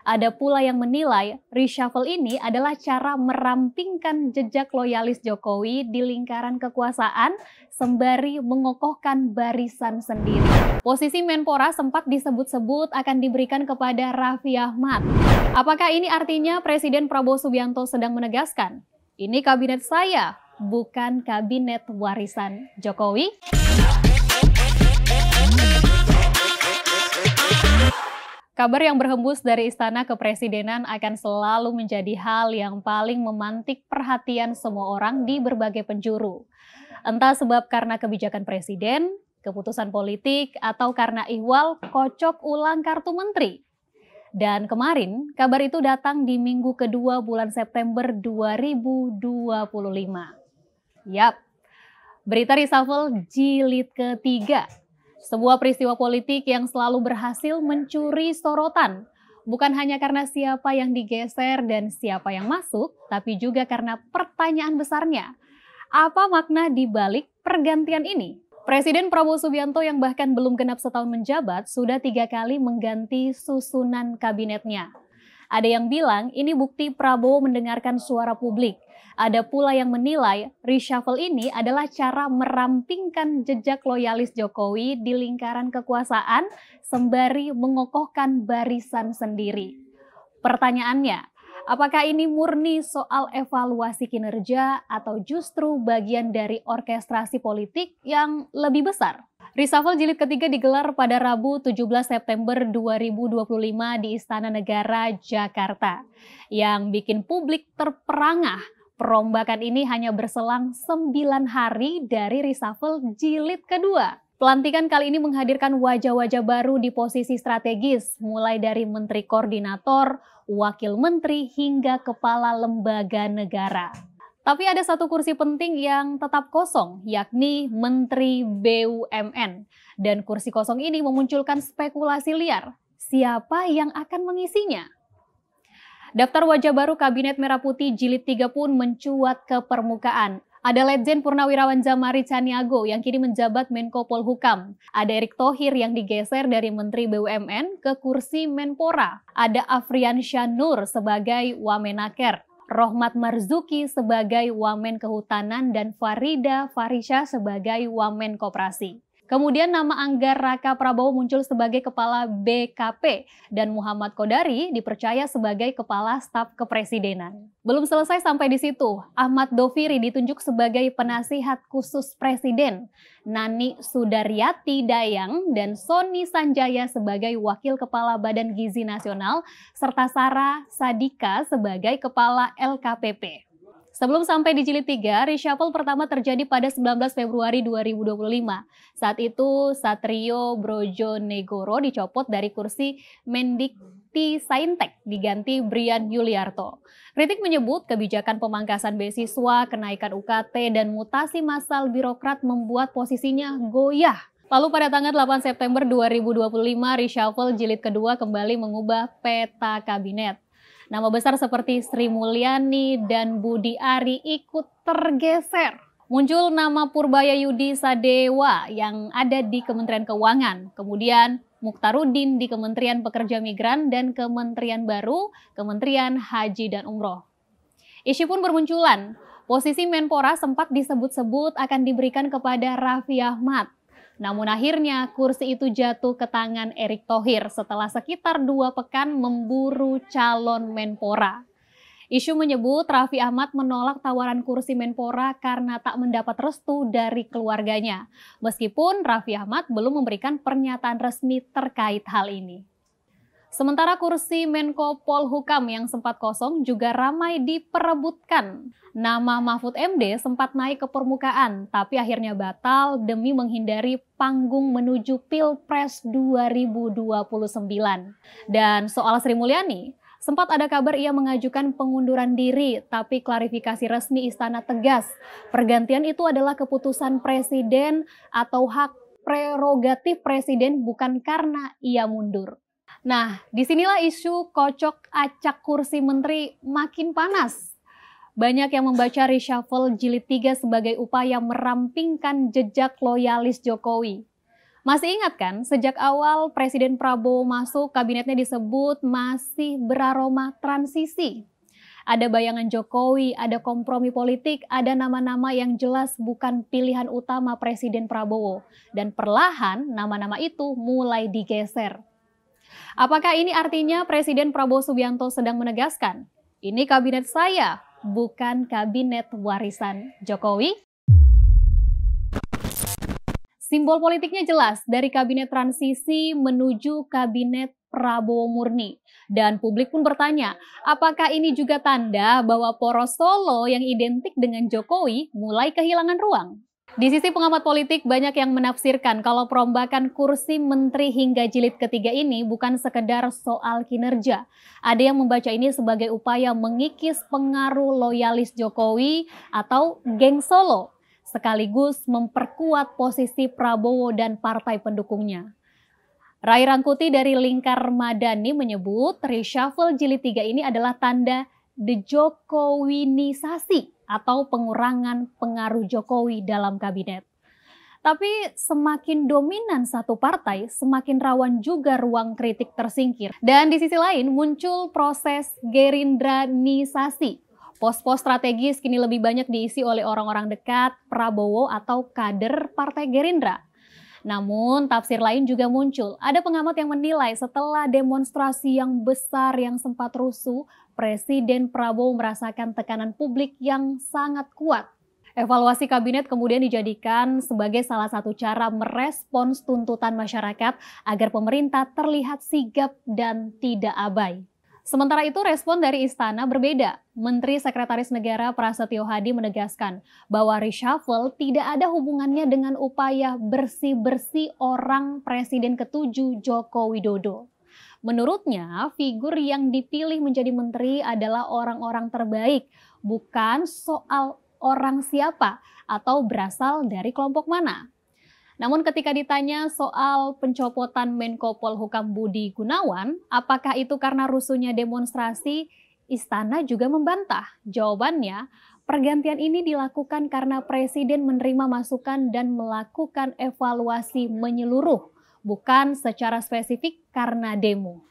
Ada pula yang menilai reshuffle ini adalah cara merampingkan jejak loyalis Jokowi di lingkaran kekuasaan sembari mengokohkan barisan sendiri. Posisi Menpora sempat disebut-sebut akan diberikan kepada Raffi Ahmad. Apakah ini artinya Presiden Prabowo Subianto sedang menegaskan, ini kabinet saya, bukan kabinet warisan Jokowi? Kabar yang berhembus dari Istana Kepresidenan akan selalu menjadi hal yang paling memantik perhatian semua orang di berbagai penjuru. Entah sebab karena kebijakan presiden, keputusan politik, atau karena ihwal kocok ulang kartu menteri. Dan kemarin, kabar itu datang di minggu kedua bulan September 2025. Yap, berita reshuffle jilid ketiga. Sebuah peristiwa politik yang selalu berhasil mencuri sorotan. Bukan hanya karena siapa yang digeser dan siapa yang masuk, tapi juga karena pertanyaan besarnya. Apa makna di balik pergantian ini? Presiden Prabowo Subianto yang bahkan belum genap setahun menjabat, sudah 3 kali mengganti susunan kabinetnya. Ada yang bilang ini bukti Prabowo mendengarkan suara publik. Ada pula yang menilai reshuffle ini adalah cara merampingkan jejak loyalis Jokowi di lingkaran kekuasaan sembari mengokohkan barisan sendiri. Pertanyaannya, apakah ini murni soal evaluasi kinerja atau justru bagian dari orkestrasi politik yang lebih besar? Reshuffle jilid ketiga digelar pada Rabu 17 September 2025 di Istana Negara, Jakarta. Yang bikin publik terperangah, perombakan ini hanya berselang 9 hari dari reshuffle jilid kedua. Pelantikan kali ini menghadirkan wajah-wajah baru di posisi strategis, mulai dari Menteri Koordinator, Wakil Menteri, hingga Kepala Lembaga Negara. Tapi ada satu kursi penting yang tetap kosong, yakni Menteri BUMN. Dan kursi kosong ini memunculkan spekulasi liar. Siapa yang akan mengisinya? Daftar wajah baru Kabinet Merah Putih Jilid 3 pun mencuat ke permukaan. Ada Letjen Purnawirawan Dzamari Caniago yang kini menjabat Menko Polhukam. Ada Erick Thohir yang digeser dari Menteri BUMN ke kursi Menpora. Ada Afriansyah Nur sebagai Wamenaker. Rohmat Marzuki sebagai Wamen Kehutanan dan Farida Farisha sebagai Wamen Koperasi. Kemudian nama Anggar Raka Prabowo muncul sebagai Kepala BKP dan Muhammad Kodari dipercaya sebagai Kepala Staf Kepresidenan. Belum selesai sampai di situ, Ahmad Doviri ditunjuk sebagai Penasihat Khusus Presiden, Nani Sudaryati Dayang dan Sony Sanjaya sebagai Wakil Kepala Badan Gizi Nasional, serta Sarah Sadika sebagai Kepala LKPP. Sebelum sampai di jilid 3, reshuffle pertama terjadi pada 19 Februari 2025. Saat itu, Satrio Brojonegoro dicopot dari kursi Mendikti Saintek diganti Brian Yuliarto. Kritik menyebut kebijakan pemangkasan beasiswa, kenaikan UKT, dan mutasi massal birokrat membuat posisinya goyah. Lalu pada tanggal 8 September 2025, reshuffle jilid kedua kembali mengubah peta kabinet. Nama besar seperti Sri Mulyani dan Budi Ari ikut tergeser. Muncul nama Purbaya Yudi Sadewa yang ada di Kementerian Keuangan. Kemudian Mukhtarudin di Kementerian Pekerja Migran dan Kementerian Baru, Kementerian Haji dan Umroh. Isu pun bermunculan. Posisi Menpora sempat disebut-sebut akan diberikan kepada Raffi Ahmad. Namun akhirnya kursi itu jatuh ke tangan Erick Thohir setelah sekitar 2 pekan memburu calon Menpora. Isu menyebut Raffi Ahmad menolak tawaran kursi Menpora karena tak mendapat restu dari keluarganya. Meskipun Raffi Ahmad belum memberikan pernyataan resmi terkait hal ini. Sementara kursi Menko Polhukam yang sempat kosong juga ramai diperebutkan. Nama Mahfud MD sempat naik ke permukaan, tapi akhirnya batal demi menghindari panggung menuju Pilpres 2029. Dan soal Sri Mulyani, sempat ada kabar ia mengajukan pengunduran diri, tapi klarifikasi resmi Istana tegas. Pergantian itu adalah keputusan Presiden atau hak prerogatif Presiden, bukan karena ia mundur. Nah, disinilah isu kocok acak kursi menteri makin panas. Banyak yang membaca reshuffle jilid 3 sebagai upaya merampingkan jejak loyalis Jokowi. Masih ingat kan, sejak awal Presiden Prabowo masuk, kabinetnya disebut masih beraroma transisi. Ada bayangan Jokowi, ada kompromi politik, ada nama-nama yang jelas bukan pilihan utama Presiden Prabowo. Dan perlahan nama-nama itu mulai digeser. Apakah ini artinya Presiden Prabowo Subianto sedang menegaskan, ini kabinet saya, bukan kabinet warisan Jokowi? Simbol politiknya jelas, dari kabinet transisi menuju kabinet Prabowo murni. Dan publik pun bertanya, apakah ini juga tanda bahwa poros Solo yang identik dengan Jokowi mulai kehilangan ruang? Di sisi pengamat politik, banyak yang menafsirkan kalau perombakan kursi menteri hingga jilid ketiga ini bukan sekedar soal kinerja. Ada yang membaca ini sebagai upaya mengikis pengaruh loyalis Jokowi atau geng Solo, sekaligus memperkuat posisi Prabowo dan partai pendukungnya. Rai Rangkuti dari Lingkar Madani menyebut reshuffle jilid 3 ini adalah tanda dejokowinisasi atau pengurangan pengaruh Jokowi dalam kabinet. Tapi semakin dominan satu partai, semakin rawan juga ruang kritik tersingkir. Dan di sisi lain muncul proses gerindranisasi. Pos-pos strategis kini lebih banyak diisi oleh orang-orang dekat Prabowo atau kader Partai Gerindra. Namun tafsir lain juga muncul. Ada pengamat yang menilai setelah demonstrasi yang besar yang sempat rusuh, Presiden Prabowo merasakan tekanan publik yang sangat kuat. Evaluasi kabinet kemudian dijadikan sebagai salah satu cara merespons tuntutan masyarakat agar pemerintah terlihat sigap dan tidak abai. Sementara itu respon dari Istana berbeda. Menteri Sekretaris Negara Prasetyo Hadi menegaskan bahwa reshuffle tidak ada hubungannya dengan upaya bersih-bersih orang Presiden ke-7 Joko Widodo. Menurutnya, figur yang dipilih menjadi menteri adalah orang-orang terbaik, bukan soal orang siapa atau berasal dari kelompok mana. Namun ketika ditanya soal pencopotan Menko Polhukam Budi Gunawan, apakah itu karena rusuhnya demonstrasi, Istana juga membantah. Jawabannya, pergantian ini dilakukan karena Presiden menerima masukan dan melakukan evaluasi menyeluruh, bukan secara spesifik karena demo.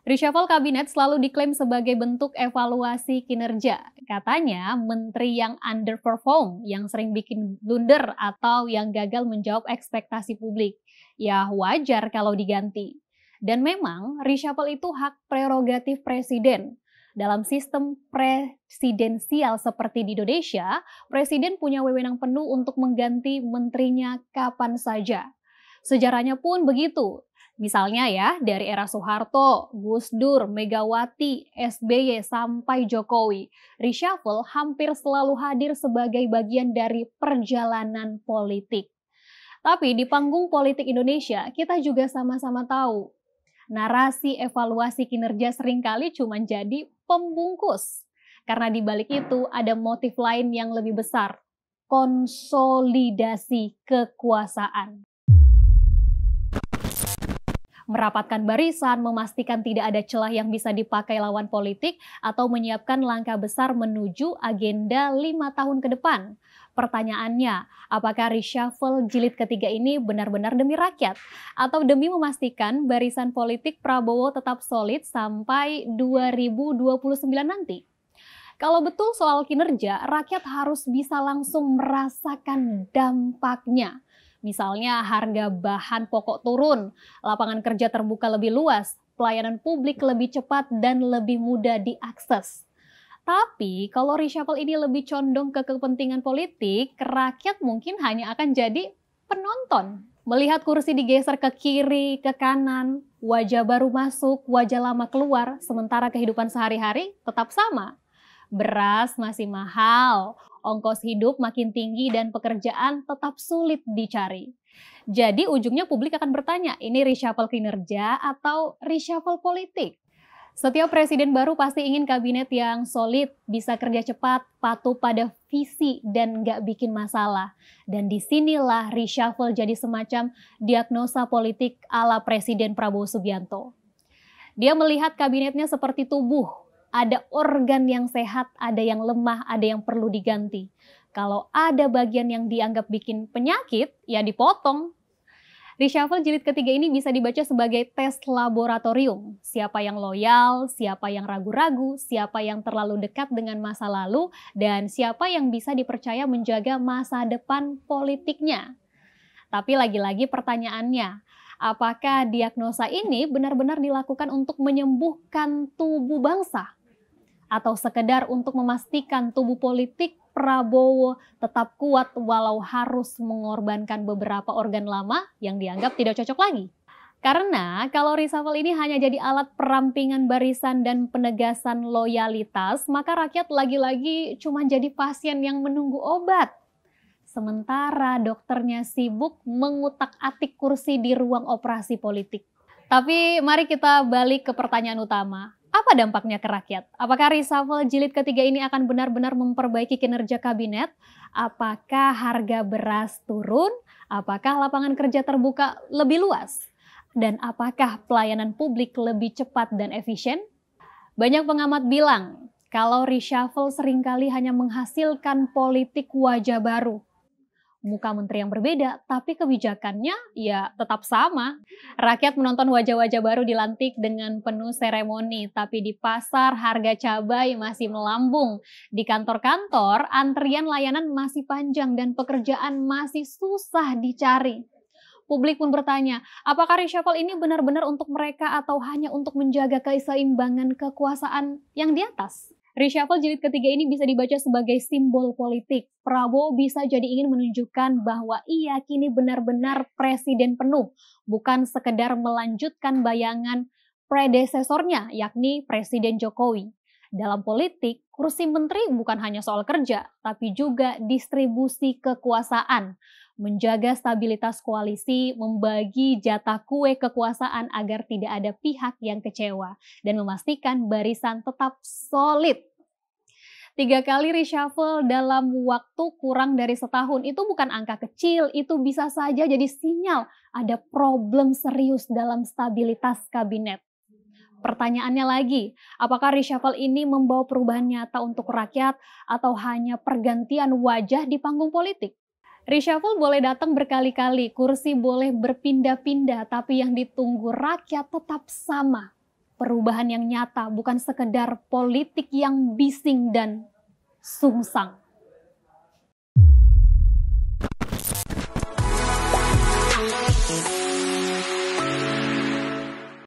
Reshuffle kabinet selalu diklaim sebagai bentuk evaluasi kinerja. Katanya menteri yang underperform, yang sering bikin blunder atau yang gagal menjawab ekspektasi publik. Ya wajar kalau diganti. Dan memang reshuffle itu hak prerogatif presiden. Dalam sistem presidensial seperti di Indonesia, presiden punya wewenang penuh untuk mengganti menterinya kapan saja. Sejarahnya pun begitu. Misalnya ya, dari era Soeharto, Gus Dur, Megawati, SBY, sampai Jokowi, reshuffle hampir selalu hadir sebagai bagian dari perjalanan politik. Tapi di panggung politik Indonesia, kita juga sama-sama tahu, narasi evaluasi kinerja seringkali cuma jadi pembungkus. Karena di balik itu ada motif lain yang lebih besar, konsolidasi kekuasaan. Merapatkan barisan, memastikan tidak ada celah yang bisa dipakai lawan politik, atau menyiapkan langkah besar menuju agenda 5 tahun ke depan. Pertanyaannya, apakah reshuffle jilid ketiga ini benar-benar demi rakyat? Atau demi memastikan barisan politik Prabowo tetap solid sampai 2029 nanti? Kalau betul soal kinerja, rakyat harus bisa langsung merasakan dampaknya. Misalnya harga bahan pokok turun, lapangan kerja terbuka lebih luas, pelayanan publik lebih cepat dan lebih mudah diakses. Tapi kalau reshuffle ini lebih condong ke kepentingan politik, rakyat mungkin hanya akan jadi penonton. Melihat kursi digeser ke kiri, ke kanan, wajah baru masuk, wajah lama keluar, sementara kehidupan sehari-hari tetap sama. Beras masih mahal, ongkos hidup makin tinggi dan pekerjaan tetap sulit dicari. Jadi ujungnya publik akan bertanya, ini reshuffle kinerja atau reshuffle politik? Setiap presiden baru pasti ingin kabinet yang solid, bisa kerja cepat, patuh pada visi dan nggak bikin masalah. Dan disinilah reshuffle jadi semacam diagnosa politik ala Presiden Prabowo Subianto. Dia melihat kabinetnya seperti tubuh. Ada organ yang sehat, ada yang lemah, ada yang perlu diganti. Kalau ada bagian yang dianggap bikin penyakit, ya dipotong. Reshuffle jilid ketiga ini bisa dibaca sebagai tes laboratorium. Siapa yang loyal, siapa yang ragu-ragu, siapa yang terlalu dekat dengan masa lalu, dan siapa yang bisa dipercaya menjaga masa depan politiknya. Tapi lagi-lagi pertanyaannya, apakah diagnosa ini benar-benar dilakukan untuk menyembuhkan tubuh bangsa? Atau sekedar untuk memastikan tubuh politik Prabowo tetap kuat walau harus mengorbankan beberapa organ lama yang dianggap tidak cocok lagi. Karena kalau reshuffle ini hanya jadi alat perampingan barisan dan penegasan loyalitas, maka rakyat lagi-lagi cuma jadi pasien yang menunggu obat. Sementara dokternya sibuk mengutak-atik kursi di ruang operasi politik. Tapi mari kita balik ke pertanyaan utama. Apa dampaknya ke rakyat? Apakah reshuffle jilid ketiga ini akan benar-benar memperbaiki kinerja kabinet? Apakah harga beras turun? Apakah lapangan kerja terbuka lebih luas? Dan apakah pelayanan publik lebih cepat dan efisien? Banyak pengamat bilang, kalau reshuffle seringkali hanya menghasilkan politik wajah baru. Muka menteri yang berbeda, tapi kebijakannya ya tetap sama. Rakyat menonton wajah-wajah baru dilantik dengan penuh seremoni, tapi di pasar harga cabai masih melambung. Di kantor-kantor, antrian layanan masih panjang dan pekerjaan masih susah dicari. Publik pun bertanya, apakah reshuffle ini benar-benar untuk mereka atau hanya untuk menjaga keseimbangan kekuasaan yang di atas? Reshuffle jilid ketiga ini bisa dibaca sebagai simbol politik. Prabowo bisa jadi ingin menunjukkan bahwa ia kini benar-benar presiden penuh, bukan sekedar melanjutkan bayangan predesesornya, yakni Presiden Jokowi. Dalam politik, kursi menteri bukan hanya soal kerja, tapi juga distribusi kekuasaan, menjaga stabilitas koalisi, membagi jatah kue kekuasaan agar tidak ada pihak yang kecewa, dan memastikan barisan tetap solid. 3 kali reshuffle dalam waktu kurang dari setahun itu bukan angka kecil, itu bisa saja jadi sinyal ada problem serius dalam stabilitas kabinet. Pertanyaannya lagi, apakah reshuffle ini membawa perubahan nyata untuk rakyat atau hanya pergantian wajah di panggung politik? Reshuffle boleh datang berkali-kali, kursi boleh berpindah-pindah, tapi yang ditunggu rakyat tetap sama. Perubahan yang nyata, bukan sekedar politik yang bising dan sungsang.